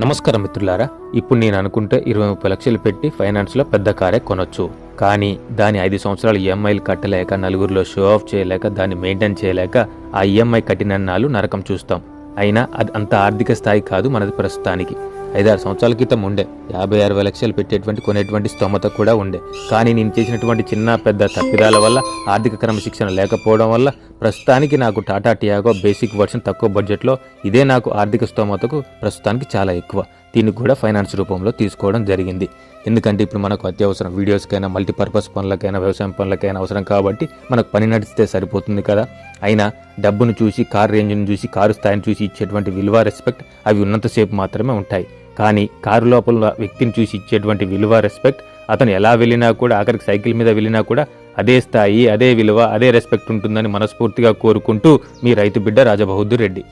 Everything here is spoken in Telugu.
నమస్కారం మిత్రులారా. ఇప్పుడు నేను అనుకుంటే 20-30 లక్షలు పెట్టి ఫైనాన్స్లో పెద్ద కారే కొనొచ్చు. కానీ దాని 5 సంవత్సరాలు ఈఎంఐలు కట్టలేక, నలుగురిలో షో ఆఫ్ చేయలేక, దాన్ని మెయింటైన్ చేయలేక ఆ ఈఎంఐ కట్టినన్నాళ్ళు నరకం చూస్తాం. అయినా అది అంత ఆర్థిక స్థాయి కాదు మనది. ప్రస్తుతానికి 5-6 సంవత్సరాల క్రితం ఉండే 50-60 లక్షలు పెట్టేటువంటి కొనేటువంటి స్తోమత కూడా ఉండే. కానీ నేను చేసినటువంటి చిన్న పెద్ద తప్పిదాల వల్ల, ఆర్థిక క్రమశిక్షణ లేకపోవడం వల్ల ప్రస్తుతానికి నాకు టాటా టియాగో బేసిక్ వర్షన్ తక్కువ బడ్జెట్లో, ఇదే నాకు ఆర్థిక స్తోమతకు ప్రస్తుతానికి చాలా ఎక్కువ. దీన్ని కూడా ఫైనాన్స్ రూపంలో తీసుకోవడం జరిగింది. ఎందుకంటే ఇప్పుడు మనకు అత్యవసరం, వీడియోస్కైనా, మల్టీపర్పస్ పనులకైనా, వ్యవసాయం పనులకైనా అవసరం కాబట్టి మనకు పని నడిస్తే సరిపోతుంది కదా. అయినా డబ్బును చూసి, కారు రేంజ్ను చూసి, కారు స్థాయిని చూసి ఇచ్చేటువంటి విలువ, రెస్పెక్ట్ అవి ఉన్నంతసేపు మాత్రమే ఉంటాయి. కానీ కారు లోపల వ్యక్తిని చూసి ఇచ్చేటువంటి విలువ, రెస్పెక్ట్, అతను ఎలా వెళ్ళినా కూడా, ఆఖరికి సైకిల్ మీద వెళ్ళినా కూడా అదే స్థాయి, అదే విలువ, అదే రెస్పెక్ట్ ఉంటుందని మనస్ఫూర్తిగా కోరుకుంటూ మీ రైతు బిడ్డ రాజబహదూర్ రెడ్డి.